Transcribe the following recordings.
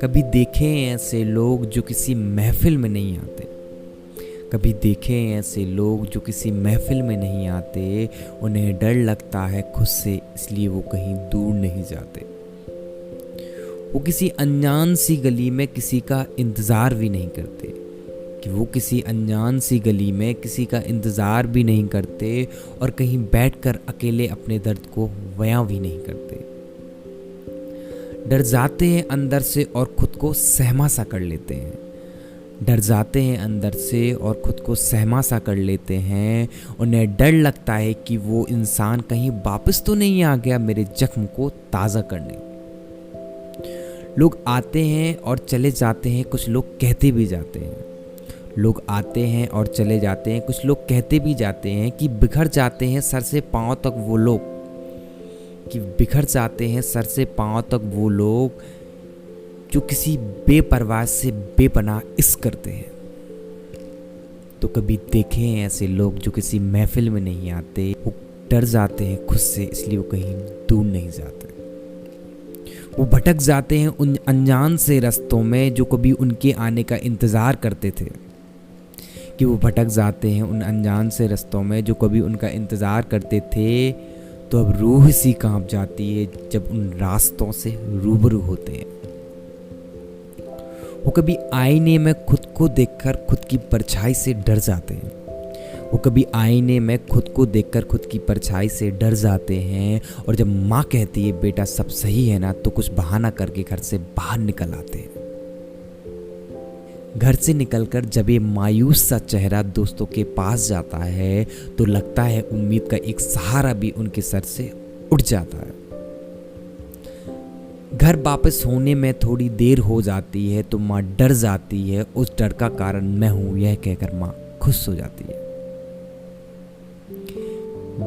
कभी देखे ऐसे लोग जो किसी महफिल में नहीं आते। कभी देखे ऐसे लोग जो किसी महफिल में नहीं आते। उन्हें डर लगता है खुद से, इसलिए वो कहीं दूर नहीं जाते। वो किसी अनजान सी गली में किसी का इंतज़ार भी नहीं करते। कि वो किसी अनजान सी गली में किसी का इंतज़ार भी नहीं करते और कहीं बैठकर अकेले अपने दर्द को बयां भी नहीं करते। डर जाते हैं अंदर से और खुद को सहमा सा कर लेते हैं। डर जाते हैं अंदर से और खुद को सहमा सा कर लेते हैं। उन्हें डर लगता है कि वो इंसान कहीं वापस तो नहीं आ गया मेरे जख्म को ताज़ा करने। लोग आते हैं और चले जाते हैं, कुछ लोग कहते भी जाते हैं। लोग आते हैं और चले जाते हैं, कुछ लोग कहते भी जाते हैं कि बिखर जाते हैं सर से पांव तक वो लोग। कि बिखर जाते हैं सर से पांव तक वो लोग जो किसी बेपरवाह से बेपनाह इश्क करते हैं। तो कभी देखे हैं ऐसे लोग जो किसी महफिल में नहीं आते। वो डर जाते हैं खुद से, इसलिए वो कहीं दूर नहीं जाते। वो भटक जाते हैं उन अनजान से रास्तों में जो कभी उनके आने का इंतज़ार करते थे। कि वो भटक जाते हैं उन अनजान से रास्तों में जो कभी उनका इंतज़ार करते थे। तो अब रूह सी कांप जाती है जब उन रास्तों से रूबरू होते हैं। वो कभी आईने में खुद को देखकर खुद की परछाई से डर जाते हैं। वो कभी आईने में खुद को देखकर खुद की परछाई से डर जाते हैं। और जब माँ कहती है बेटा सब सही है ना, तो कुछ बहाना करके घर से बाहर निकल आते हैं। घर से निकलकर जब ये मायूस सा चेहरा दोस्तों के पास जाता है तो लगता है उम्मीद का एक सहारा भी उनके सर से उठ जाता है। घर वापस होने में थोड़ी देर हो जाती है तो माँ डर जाती है। उस डर का कारण मैं हूं यह कहकर माँ खुश हो जाती है।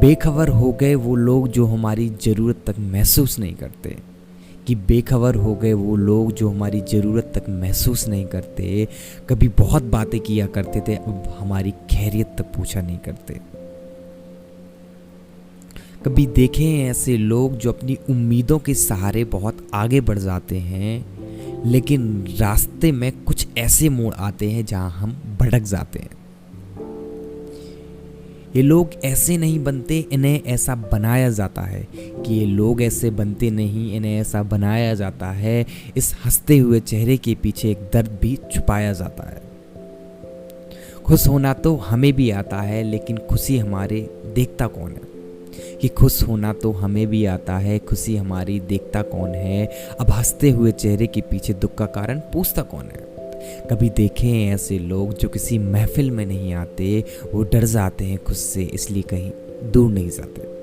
बेखबर हो गए वो लोग जो हमारी ज़रूरत तक महसूस नहीं करते। कि बेखबर हो गए वो लोग जो हमारी ज़रूरत तक महसूस नहीं करते। कभी बहुत बातें किया करते थे, अब हमारी खैरियत तक पूछा नहीं करते। कभी देखे हैं ऐसे लोग जो अपनी उम्मीदों के सहारे बहुत आगे बढ़ जाते हैं, लेकिन रास्ते में कुछ ऐसे मोड़ आते हैं जहां हम भटक जाते हैं। ये लोग ऐसे नहीं बनते, इन्हें ऐसा बनाया जाता है। कि ये लोग ऐसे बनते नहीं, इन्हें ऐसा बनाया जाता है। इस हंसते हुए चेहरे के पीछे एक दर्द भी छुपाया जाता है। खुश होना तो हमें भी आता है, लेकिन खुशी हमारे देखता कौन है। कि खुश होना तो हमें भी आता है, खुशी हमारी देखता कौन है। अब हंसते हुए चेहरे के पीछे दुख का कारण पूछता कौन है। कभी देखे हैं ऐसे लोग जो किसी महफिल में नहीं आते। वो डर जाते हैं खुद से, इसलिए कहीं दूर नहीं जाते।